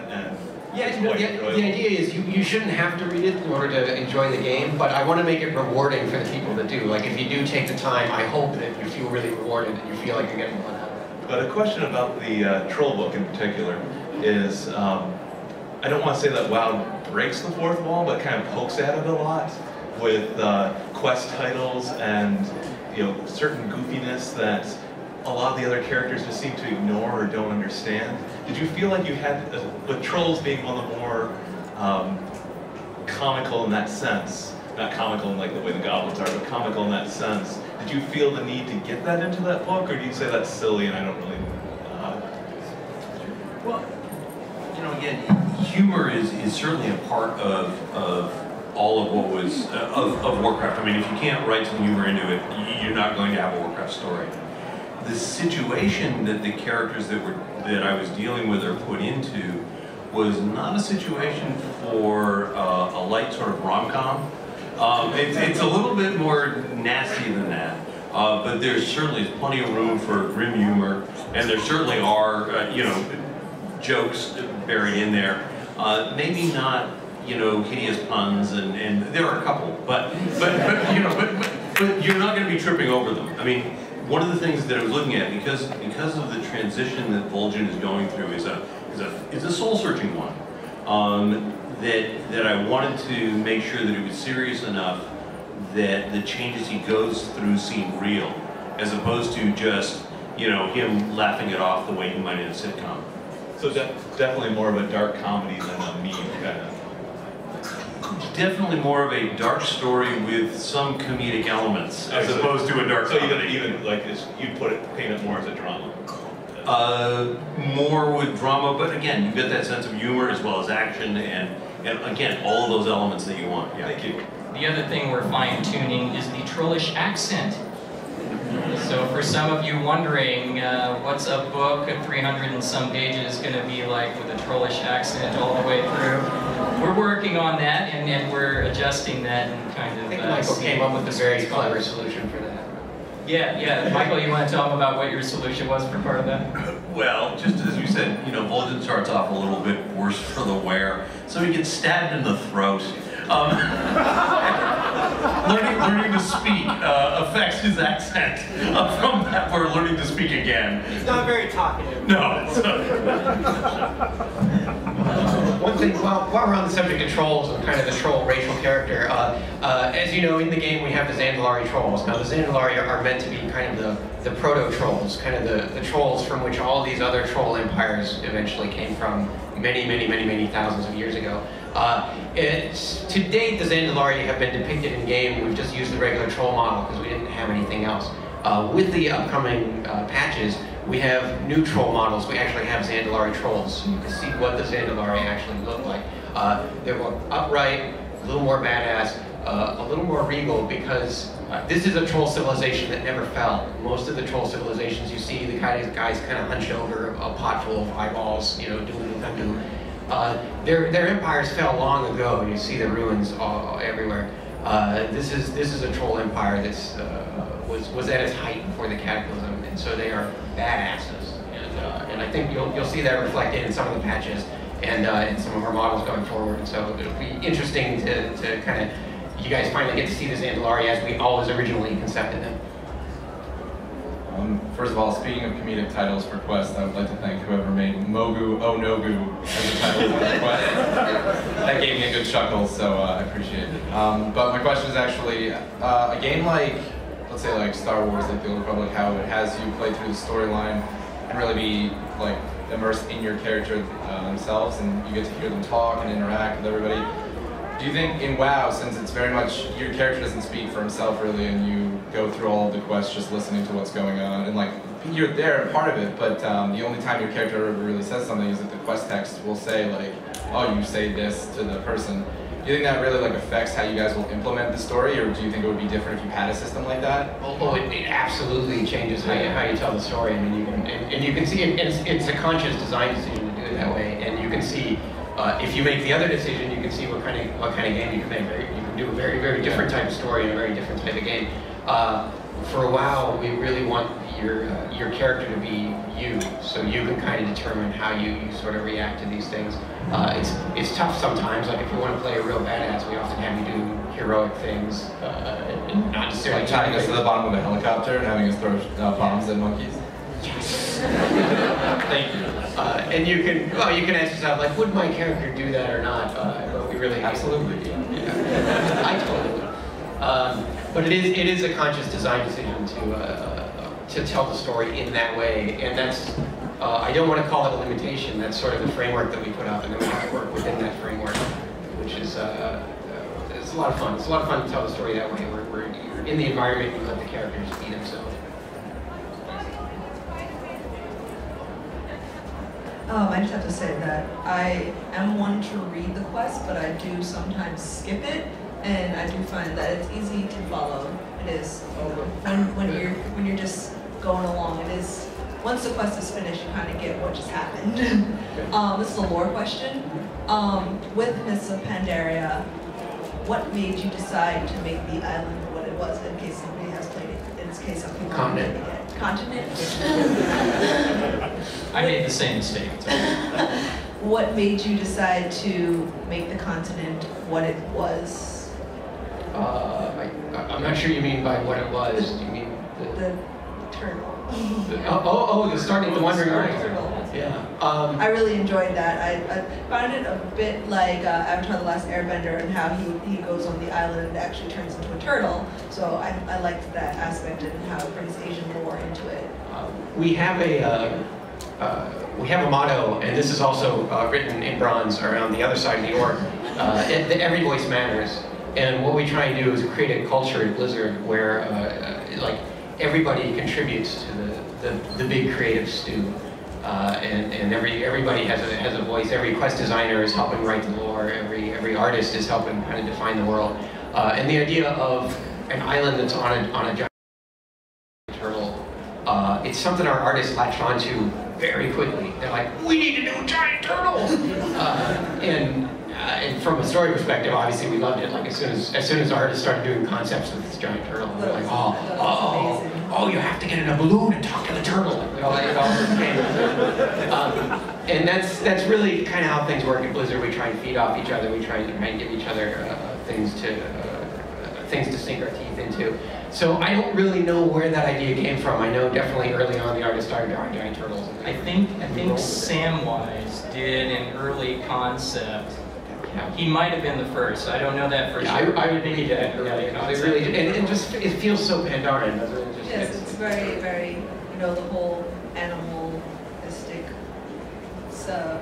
that, and yeah, the idea is you shouldn't have to read it in order to enjoy the game, but I want to make it rewarding for the people that do. Like, if you do take the time, I hope that you feel really rewarded and you feel like you're getting a lot out of it. But a question about the Troll book in particular is, I don't want to say that WoW breaks the fourth wall, but kind of pokes at it a lot with quest titles and certain goofiness that a lot of the other characters just seem to ignore or don't understand. Did you feel like you had, with Trolls being one of the more comical in that sense, not comical in like the way the goblins are, but comical in that sense, did you feel the need to get that into that book, or do you say that's silly and I don't really... Well, again, humor is certainly a part of all of what was, of Warcraft. I mean, if you can't write some humor into it, you're not going to have a Warcraft story. The situation that the characters that I was dealing with or put into was not a situation for a light sort of rom-com. It's a little bit more nasty than that, but there certainly is plenty of room for grim humor, and there certainly are, jokes buried in there. Maybe not, hideous puns, and there are a couple, but you're not going to be tripping over them. I mean, one of the things that I was looking at, because of the transition that Vol'jin is going through, is a soul-searching one. That I wanted to make sure that it was serious enough that the changes he goes through seem real, as opposed to just him laughing it off the way he might in a sitcom. So definitely more of a dark comedy than a meme kind of. Definitely more of a dark story with some comedic elements, as opposed to a dark. So you're gonna even like this? You paint it more as a drama. More with drama, but again, you get that sense of humor as well as action, and again, all of those elements that you want. Yeah. Thank you. The other thing we're fine-tuning is the Trollish accent. So for some of you wondering, what's a book of 300 and some pages going to be like with a Trollish accent all the way through? We're working on that, and we're adjusting that and kind of... I think Michael came up with a very clever solution for that. Yeah. Michael, you want to tell them about what your solution was for part of that? Well, just as you said, Vol'jin starts off a little bit worse for the wear, so he gets stabbed in the throat. Learning to speak affects his accent. From that, we're learning to speak again. He's not very talkative. No. One thing, while we're on the subject of trolls and kind of the troll racial character, as you know, in the game we have the Zandalari trolls. Now the Zandalari are meant to be kind of the proto-trolls, kind of the trolls from which all these other troll empires eventually came from many thousands of years ago. To date, the Zandalari have been depicted in game. We've just used the regular troll model because we didn't have anything else. With the upcoming patches, we have new troll models. We actually have Zandalari trolls, so you can see what the Zandalari actually look like. They're more upright, a little more badass, a little more regal, because this is a troll civilization that never fell. Most of the troll civilizations you see, the guys kind of hunched over a pot full of eyeballs, doing undo. Their empires fell long ago. You see the ruins all everywhere. This is a troll empire that was at its height before the Cataclysm, and so they are badasses. And I think you'll see that reflected in some of the patches and in some of our models going forward. So it'll be interesting to kind of, you guys finally get to see the Zandalari as we always originally concepted them. First of all, speaking of comedic titles for quests, I would like to thank whoever made Mogu Oh Nogu as a title of the quest. That gave me a good chuckle, so I appreciate it. But my question is actually, a game like, let's say like Star Wars, like the Old Republic, how it has you play through the storyline and really be like immersed in your character themselves, and you get to hear them talk and interact with everybody. Do you think in WoW, since it's very much, your character doesn't speak for himself really, and you go through all of the quests just listening to what's going on, and like, you're there, part of it, but the only time your character ever really says something is that the quest text will say like, oh, you say this to the person. Do you think that really like affects how you guys will implement the story, or do you think it would be different if you had a system like that? Oh, it absolutely changes how you tell the story. I mean, you can see it's a conscious design decision to do it that way, and you can see if you make the other decision, you can see what kind of game you can make. You can do a very different type of story and a very different type of game. For WoW, we really want your character to be you, so you can kind of determine how you sort of react to these things. It's tough sometimes. Like if you want to play a real badass, we often have you do heroic things, and not necessarily Like tying us to the bottom of a helicopter and having us throw bombs at monkeys. Yes. Thank you. And you can ask yourself, like, would my character do that or not? But we really Absolutely. Yeah. I totally would. But it is a conscious design decision to tell the story in that way, and that's I don't want to call it a limitation. That's sort of the framework that we put up, and then we have to work within that framework, which is it's a lot of fun. It's a lot of fun to tell the story that way. We're in the environment, you let the characters be themselves. I just have to say that I am one to read the quest, but I do sometimes skip it, and I do find that it's easy to follow. It is when you're just going along. It is once the quest is finished, you kind of get what just happened. This is a lore question. With Mists of Pandaria, what made you decide to make the island what it was? In case somebody has played it, in case some people haven't played it yet. Continent. I made the same mistake. What made you decide to make the continent what it was? I'm not sure you mean by what it was. You mean The turtle. The starting the Wandering Earth. Turtle. Yeah. I really enjoyed that. I found it a bit like Avatar: The Last Airbender, and how he goes on the island and actually turns into a turtle. So I liked that aspect and how it brings Asian lore into it. We have a motto, and this is also written in bronze around the other side of the org. Every voice matters. And what we try and do is create a culture at Blizzard where like everybody contributes to the big creative stew. And everybody has a voice. Every quest designer is helping write the lore. Every artist is helping kind of define the world. And the idea of an island that's on a giant turtle, it's something our artists latched onto very quickly. They're like, we need to do a giant turtle. And from a story perspective, obviously we loved it. Like as soon as artists started doing concepts with this giant turtle, we're like, oh, you have to get in a balloon and talk to the turtle. Like, it all came. And that's really kind of how things work at Blizzard. We try and feed off each other. We try and give each other things to sink our teeth into. So I don't really know where that idea came from. I know definitely early on the artist started drawing giant turtles. I think Samwise did an early concept. Yeah. He might have been the first. I don't know that for sure. I would think he did. It really did. And it feels so Pandaren, doesn't it? Yes, it's very, very, the whole animalistic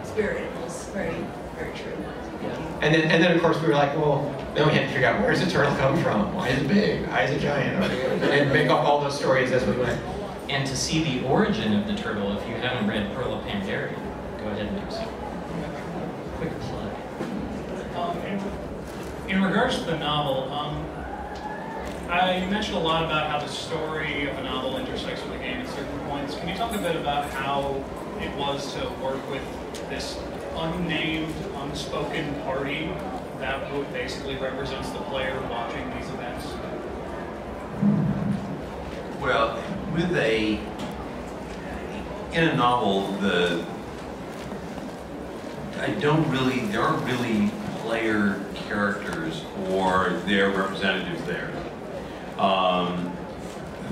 spirit was very, very true. Yeah. And then of course we were like, well, then we had to figure out where's the turtle come from? Why is it big? Why is it giant? And make up all those stories as we went. And to see the origin of the turtle, if you haven't read Pearl of Pandaria, go ahead and do so. Quick plug. In regards to the novel, you mentioned a lot about how the story of a novel intersects with the game at certain points. Can you talk a bit about how it was to work with this unnamed, unspoken party that basically represents the player watching these events? Well, in a novel, there aren't really player characters or their representatives there.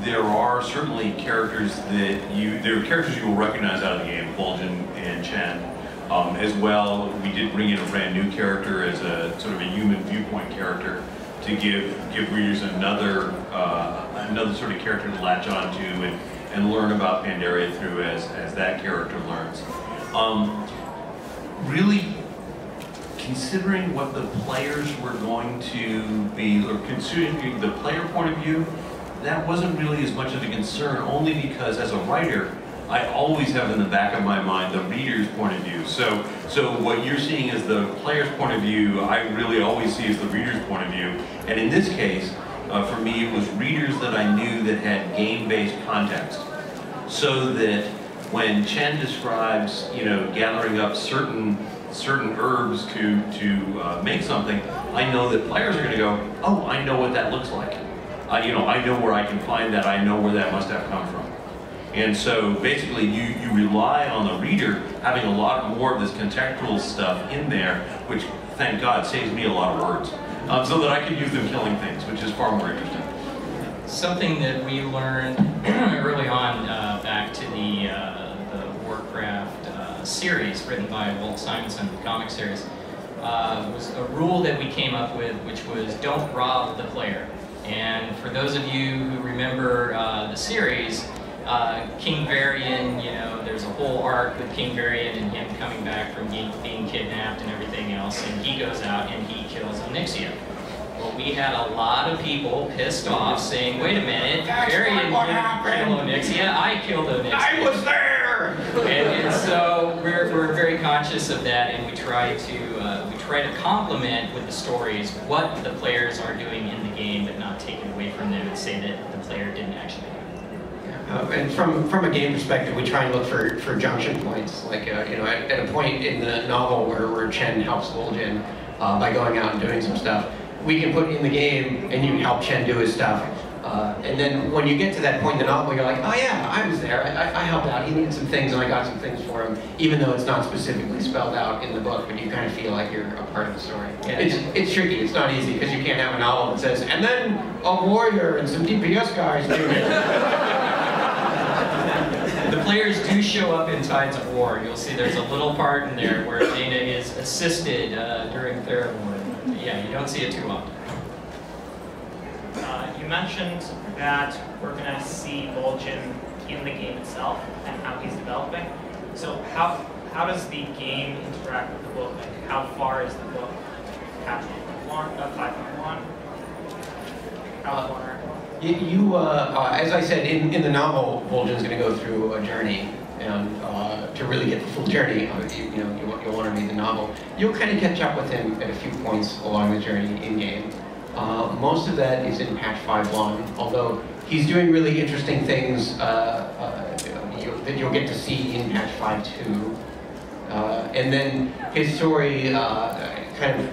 There are certainly characters there are characters you will recognize out of the game, Fulgen and Chen. As well, we did bring in a brand new character as a sort of a human viewpoint character to give readers another sort of character to latch onto and learn about Pandaria through as that character learns. Really, considering what the players were going to be, or considering the player point of view, that wasn't really as much of a concern, only because as a writer, I always have in the back of my mind the reader's point of view. So what you're seeing as the player's point of view, I really always see as the reader's point of view. And in this case, for me, it was readers that I knew that had game-based context. So that when Chen describes, gathering up certain herbs to make something, I know that players are going to go, oh, I know what that looks like. I know where I can find that. I know where that must have come from. And so basically you rely on the reader having a lot more of this contextual stuff in there, which, thank God, saves me a lot of words, so that I can use them killing things, which is far more interesting. Something that we learned early on back to the Warcraft series written by Walt Simonson, the comic series, was a rule that we came up with, which was don't rob the player. And for those of you who remember the series, King Varian, you know, there's a whole arc with King Varian and him coming back from being kidnapped and everything else, and he goes out and he kills Onyxia. Well, we had a lot of people pissed off saying, wait a minute, Varian didn't kill Onyxia, I killed Onyxia. I was there! And so we're very conscious of that, and we try to complement with the stories what the players are doing in the game, but not take it away from them and say that the player didn't actually do it. And from a game perspective, we try and look for junction points. Like, you know, at a point in the novel where Chen helps Vol'jin by going out and doing some stuff, we can put in the game and you can help Chen do his stuff. And then when you get to that point in the novel, you're like, oh yeah, I was there, I helped out, he needed some things and I got some things for him, even though it's not specifically spelled out in the book, but you kind of feel like you're a part of the story. Yeah. It's tricky, it's not easy, because you can't have a novel that says, and then a warrior and some DPS guys do it. The players do show up in Tides of War. You'll see there's a little part in there where Dana is assisted during Theravore. Yeah, you don't see it too often. You mentioned that we're going to see Vol'jin in the game itself and how he's developing. So how does the game interact with the book? Like, how far is the book? Chapter 5.1? How far? As I said, in the novel, Vol'jin's going to go through a journey, and to really get the full journey, you'll want to read the novel. You'll kind of catch up with him at a few points along the journey in-game. Most of that is in patch 5.1, although he's doing really interesting things that you'll get to see in patch 5.2. And then his story kind of,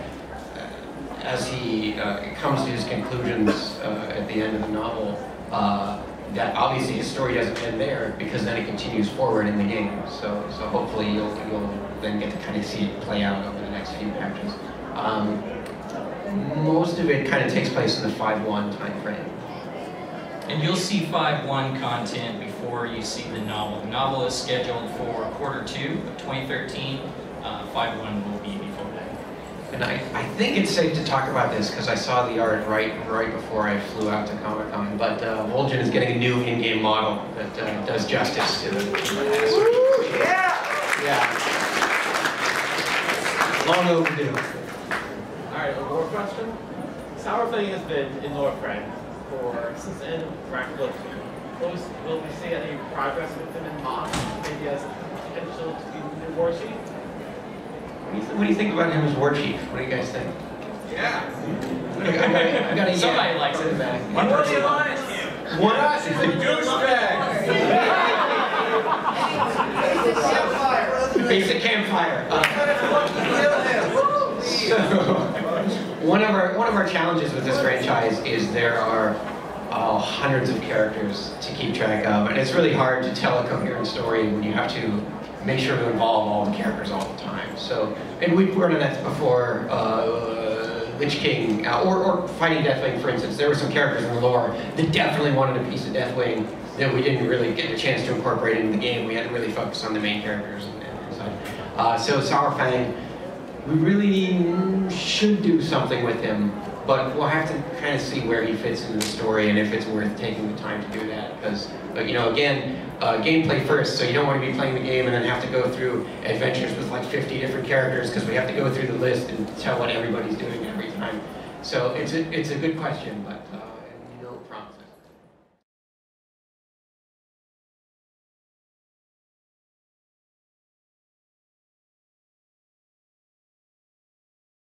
as he comes to his conclusions at the end of the novel, that obviously his story doesn't end there, because then it continues forward in the game. So hopefully you'll then get to kind of see it play out over the next few patches. Most of it kind of takes place in the 5.1 time frame. And you'll see 5.1 content before you see the novel. The novel is scheduled for Q2 of 2013. 5.1 will be before that. And I think it's safe to talk about this because I saw the art right before I flew out to Comic-Con. But Vol'jin is getting a new in-game model that does justice to the Yeah. Long overdue. Alright, one more question. Sourfang has been in Northrend since the end of Dragon. Will we see any progress with him in Moss? Maybe as potential to be the new war chief? What do you think about him as war chief? What do you guys think? Yeah. I got a Somebody likes it. One person likes One us is a douchebag. Basic campfire. So, one of our challenges with this franchise is there are hundreds of characters to keep track of, and it's really hard to tell a coherent story when you have to make sure to involve all the characters all the time. So, and we've worked on that before, Lich King, or fighting Deathwing, for instance. There were some characters in the lore that definitely wanted a piece of Deathwing that we didn't really get a chance to incorporate into the game. We had to really focus on the main characters and such. So Sourfang, we really should do something with him, but we'll have to kind of see where he fits into the story and if it's worth taking the time to do that. Because, you know, again, gameplay first, so you don't want to be playing the game and then have to go through adventures with like 50 different characters, because we have to go through the list and tell what everybody's doing every time. So it's a good question, but